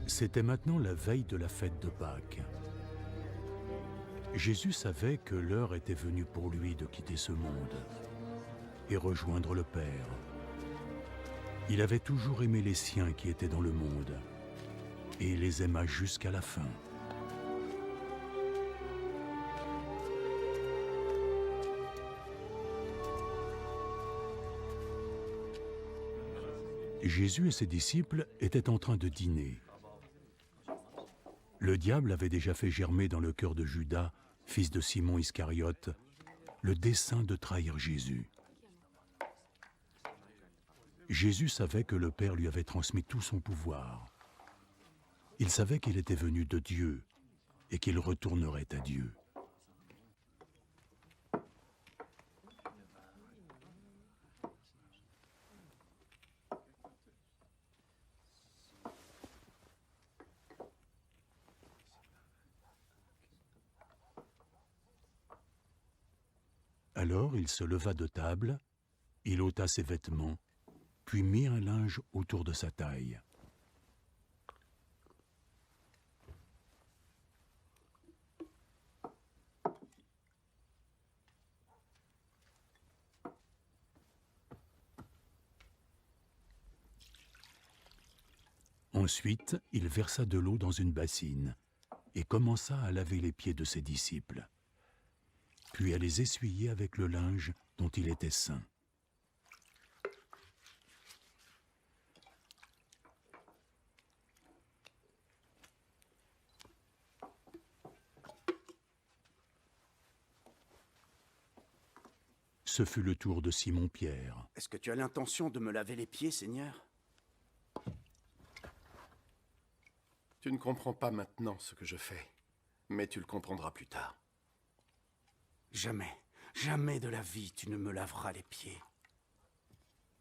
C'était maintenant la veille de la fête de Pâques. Jésus savait que l'heure était venue pour lui de quitter ce monde et rejoindre le Père. Il avait toujours aimé les siens qui étaient dans le monde et il les aima jusqu'à la fin. Jésus et ses disciples étaient en train de dîner. Le diable avait déjà fait germer dans le cœur de Judas, fils de Simon Iscariote, le dessein de trahir Jésus. Jésus savait que le Père lui avait transmis tout son pouvoir. Il savait qu'il était venu de Dieu et qu'il retournerait à Dieu. Alors il se leva de table, il ôta ses vêtements, puis mit un linge autour de sa taille. Ensuite, il versa de l'eau dans une bassine et commença à laver les pieds de ses disciples, puis à les essuyer avec le linge dont il était saint. Ce fut le tour de Simon-Pierre. Est-ce que tu as l'intention de me laver les pieds, Seigneur? Tu ne comprends pas maintenant ce que je fais, mais tu le comprendras plus tard. Jamais, jamais de la vie tu ne me laveras les pieds.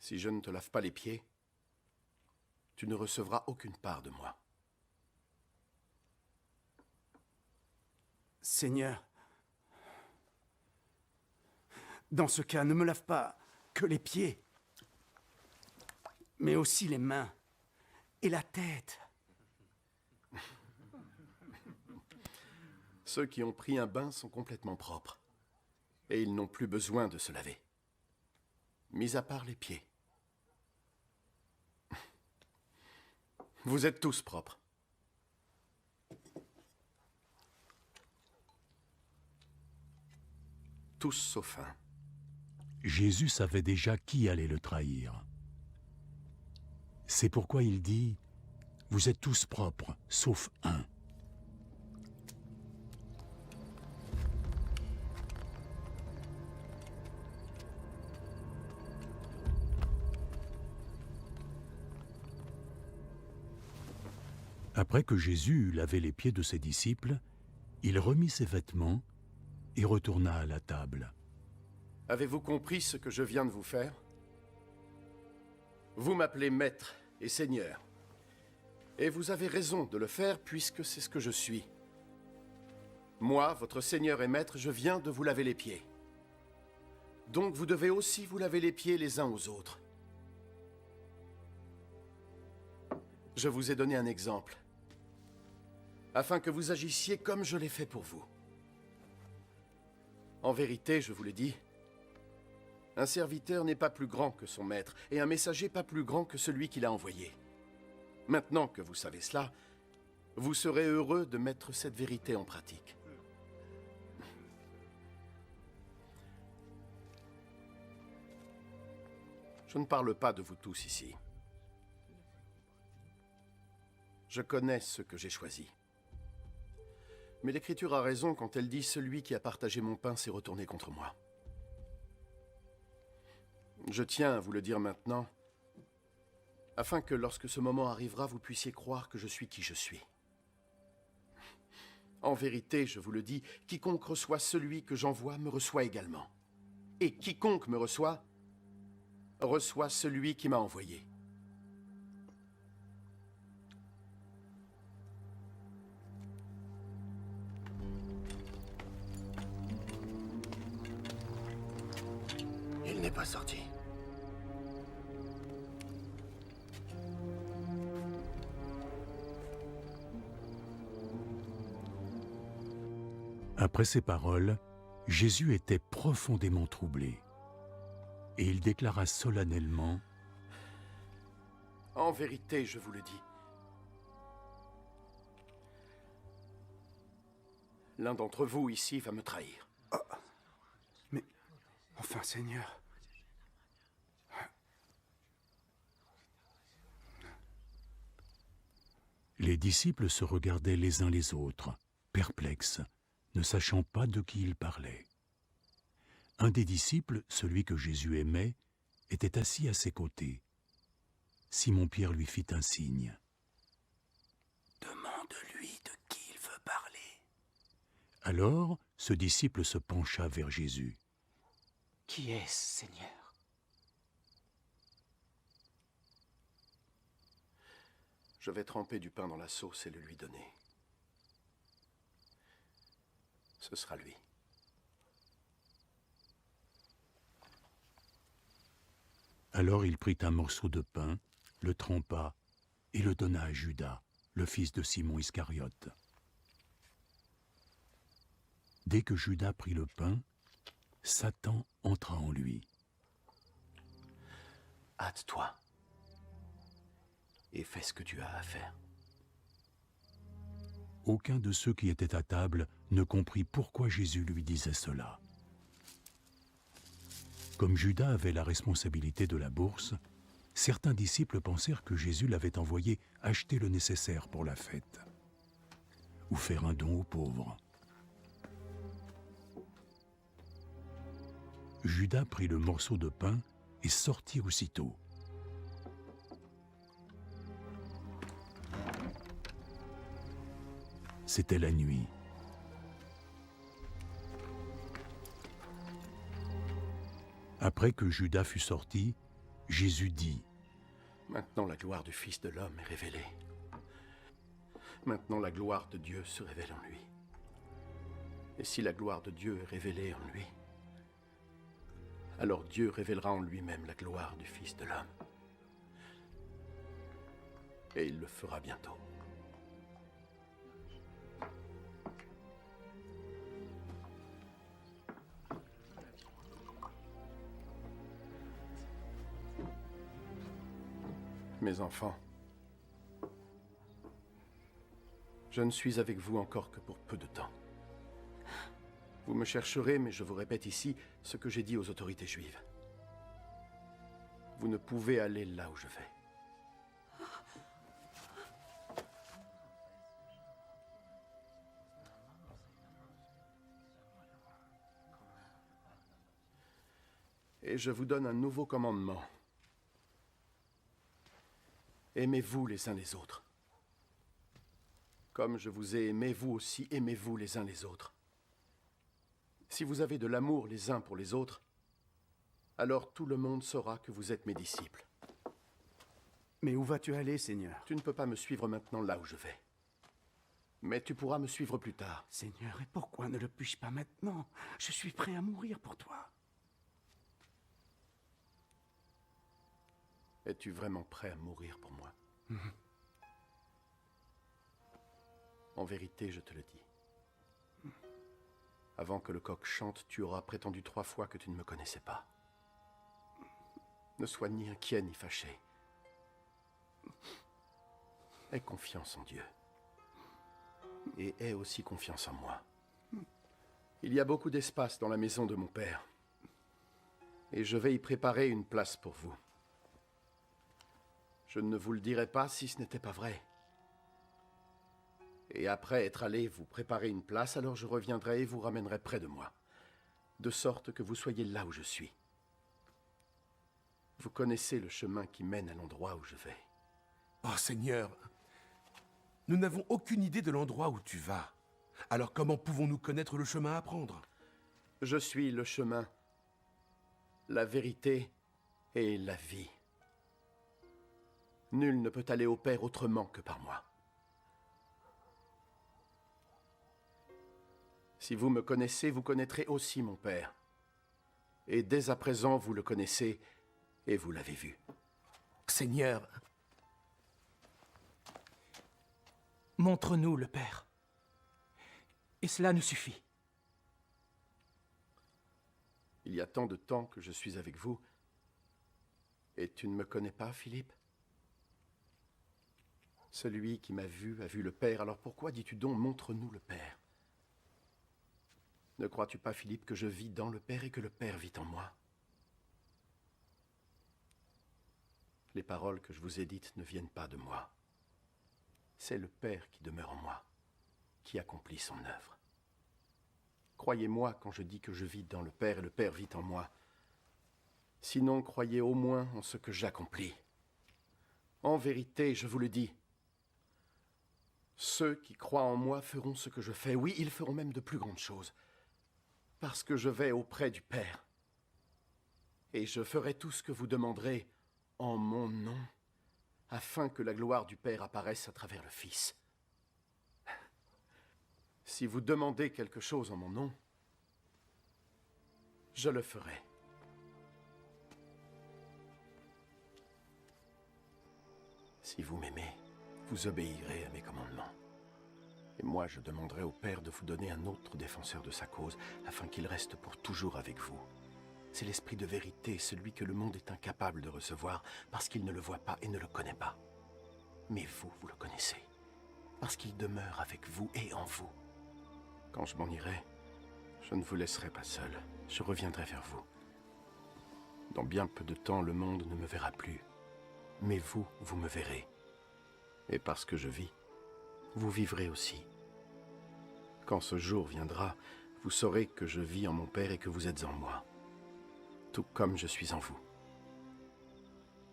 Si je ne te lave pas les pieds, tu ne recevras aucune part de moi. Seigneur, dans ce cas, ne me lave pas que les pieds, mais aussi les mains et la tête. Ceux qui ont pris un bain sont complètement propres, et ils n'ont plus besoin de se laver, mis à part les pieds. Vous êtes tous propres. Tous sauf un. Jésus savait déjà qui allait le trahir. C'est pourquoi il dit « Vous êtes tous propres, sauf un ». Après que Jésus eut lavé les pieds de ses disciples, il remit ses vêtements et retourna à la table. Avez-vous compris ce que je viens de vous faire? Vous m'appelez Maître et Seigneur. Et vous avez raison de le faire puisque c'est ce que je suis. Moi, votre Seigneur et Maître, je viens de vous laver les pieds. Donc vous devez aussi vous laver les pieds les uns aux autres. Je vous ai donné un exemple, afin que vous agissiez comme je l'ai fait pour vous. En vérité, je vous l'ai dit, un serviteur n'est pas plus grand que son maître, et un messager pas plus grand que celui qui l'a envoyé. Maintenant que vous savez cela, vous serez heureux de mettre cette vérité en pratique. Je ne parle pas de vous tous ici. Je connais ce que j'ai choisi. Mais l'Écriture a raison quand elle dit « Celui qui a partagé mon pain s'est retourné contre moi ». Je tiens à vous le dire maintenant, afin que lorsque ce moment arrivera, vous puissiez croire que je suis qui je suis. En vérité, je vous le dis, quiconque reçoit celui que j'envoie me reçoit également. Et quiconque me reçoit celui qui m'a envoyé. pas sorti. Après ces paroles, Jésus était profondément troublé. Et il déclara solennellement: En vérité, je vous le dis, l'un d'entre vous ici va me trahir. Mais, enfin, Seigneur... Les disciples se regardaient les uns les autres, perplexes, ne sachant pas de qui il parlait. Un des disciples, celui que Jésus aimait, était assis à ses côtés. Simon-Pierre lui fit un signe. « Demande-lui de qui il veut parler. » Alors, ce disciple se pencha vers Jésus. « Qui est-ce, Seigneur? » Je vais tremper du pain dans la sauce et le lui donner. Ce sera lui. Alors il prit un morceau de pain, le trempa et le donna à Judas, le fils de Simon Iscariote. Dès que Judas prit le pain, Satan entra en lui. Hâte-toi et fais ce que tu as à faire. Aucun de ceux qui étaient à table ne comprit pourquoi Jésus lui disait cela. Comme Judas avait la responsabilité de la bourse, certains disciples pensèrent que Jésus l'avait envoyé acheter le nécessaire pour la fête, ou faire un don aux pauvres. Judas prit le morceau de pain et sortit aussitôt. C'était la nuit. Après que Judas fut sorti, Jésus dit: Maintenant la gloire du Fils de l'homme est révélée. Maintenant la gloire de Dieu se révèle en lui. Et si la gloire de Dieu est révélée en lui, alors Dieu révélera en lui-même la gloire du Fils de l'homme. Et il le fera bientôt. Mes enfants, je ne suis avec vous encore que pour peu de temps. Vous me chercherez, mais je vous répète ici ce que j'ai dit aux autorités juives. Vous ne pouvez aller là où je vais. Et je vous donne un nouveau commandement. Aimez-vous les uns les autres. Comme je vous ai aimé, vous aussi aimez-vous les uns les autres. Si vous avez de l'amour les uns pour les autres, alors tout le monde saura que vous êtes mes disciples. Mais où vas-tu aller, Seigneur? Tu ne peux pas me suivre maintenant là où je vais. Mais tu pourras me suivre plus tard. Seigneur, et pourquoi ne le puis-je pas maintenant? Je suis prêt à mourir pour toi. Es-tu vraiment prêt à mourir pour moi? En vérité, je te le dis. Avant que le coq chante, tu auras prétendu 3 fois que tu ne me connaissais pas. Ne sois ni inquiet ni fâché. Aie confiance en Dieu. Et aie aussi confiance en moi. Il y a beaucoup d'espace dans la maison de mon père. Et je vais y préparer une place pour vous. Je ne vous le dirai pas si ce n'était pas vrai. Et après être allé vous préparer une place, alors je reviendrai et vous ramènerai près de moi, de sorte que vous soyez là où je suis. Vous connaissez le chemin qui mène à l'endroit où je vais. Oh Seigneur, nous n'avons aucune idée de l'endroit où tu vas. Alors comment pouvons-nous connaître le chemin à prendre? Je suis le chemin, la vérité et la vie. Nul ne peut aller au Père autrement que par moi. Si vous me connaissez, vous connaîtrez aussi mon Père. Et dès à présent, vous le connaissez et vous l'avez vu. Seigneur, montre-nous le Père. Et cela nous suffit. Il y a tant de temps que je suis avec vous. Et tu ne me connais pas, Philippe? Celui qui m'a vu a vu le Père, alors pourquoi dis-tu donc « montre-nous le Père » ? Ne crois-tu pas, Philippe, que je vis dans le Père et que le Père vit en moi? Les paroles que je vous ai dites ne viennent pas de moi. C'est le Père qui demeure en moi, qui accomplit son œuvre. Croyez-moi quand je dis que je vis dans le Père et le Père vit en moi. Sinon, croyez au moins en ce que j'accomplis. En vérité, je vous le dis, ceux qui croient en moi feront ce que je fais. Oui, ils feront même de plus grandes choses. Parce que je vais auprès du Père. Et je ferai tout ce que vous demanderez en mon nom, afin que la gloire du Père apparaisse à travers le Fils. Si vous demandez quelque chose en mon nom, je le ferai. Si vous m'aimez, vous obéirez à mes commandements. Et moi, je demanderai au Père de vous donner un autre défenseur de sa cause, afin qu'il reste pour toujours avec vous. C'est l'Esprit de vérité, celui que le monde est incapable de recevoir, parce qu'il ne le voit pas et ne le connaît pas. Mais vous, vous le connaissez, parce qu'il demeure avec vous et en vous. Quand je m'en irai, je ne vous laisserai pas seul, je reviendrai vers vous. Dans bien peu de temps, le monde ne me verra plus, mais vous, vous me verrez. Et parce que je vis, vous vivrez aussi. Quand ce jour viendra, vous saurez que je vis en mon Père et que vous êtes en moi, tout comme je suis en vous.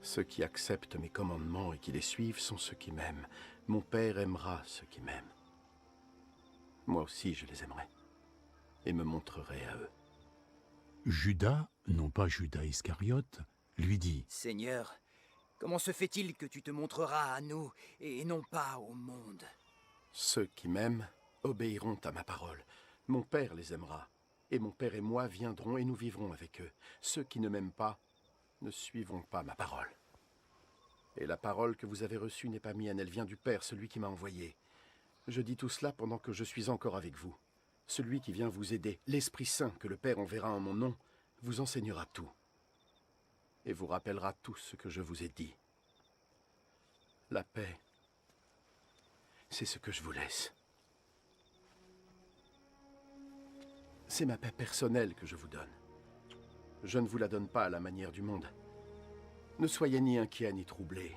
Ceux qui acceptent mes commandements et qui les suivent sont ceux qui m'aiment. Mon Père aimera ceux qui m'aiment. Moi aussi je les aimerai et me montrerai à eux. Judas, non pas Judas Iscariote, lui dit: Seigneur, comment se fait-il que tu te montreras à nous et non pas au monde? Ceux qui m'aiment obéiront à ma parole. Mon Père les aimera, et mon Père et moi viendrons et nous vivrons avec eux. Ceux qui ne m'aiment pas ne suivront pas ma parole. Et la parole que vous avez reçue n'est pas mienne, elle vient du Père, celui qui m'a envoyé. Je dis tout cela pendant que je suis encore avec vous. Celui qui vient vous aider, l'Esprit Saint que le Père enverra en mon nom, vous enseignera tout et vous rappellera tout ce que je vous ai dit. La paix, c'est ce que je vous laisse. C'est ma paix personnelle que je vous donne. Je ne vous la donne pas à la manière du monde. Ne soyez ni inquiets ni troublés.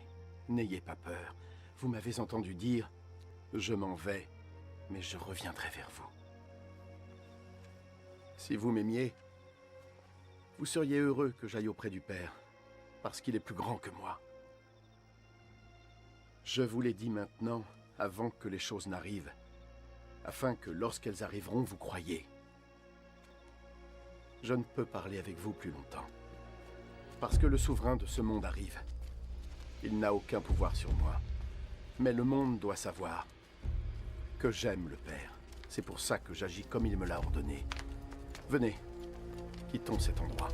N'ayez pas peur. Vous m'avez entendu dire, je m'en vais, mais je reviendrai vers vous. Si vous m'aimiez, vous seriez heureux que j'aille auprès du Père, parce qu'il est plus grand que moi. Je vous l'ai dit maintenant, avant que les choses n'arrivent, afin que lorsqu'elles arriveront, vous croyiez. Je ne peux parler avec vous plus longtemps, parce que le souverain de ce monde arrive. Il n'a aucun pouvoir sur moi, mais le monde doit savoir que j'aime le Père. C'est pour ça que j'agis comme il me l'a ordonné. Venez, quittons cet endroit.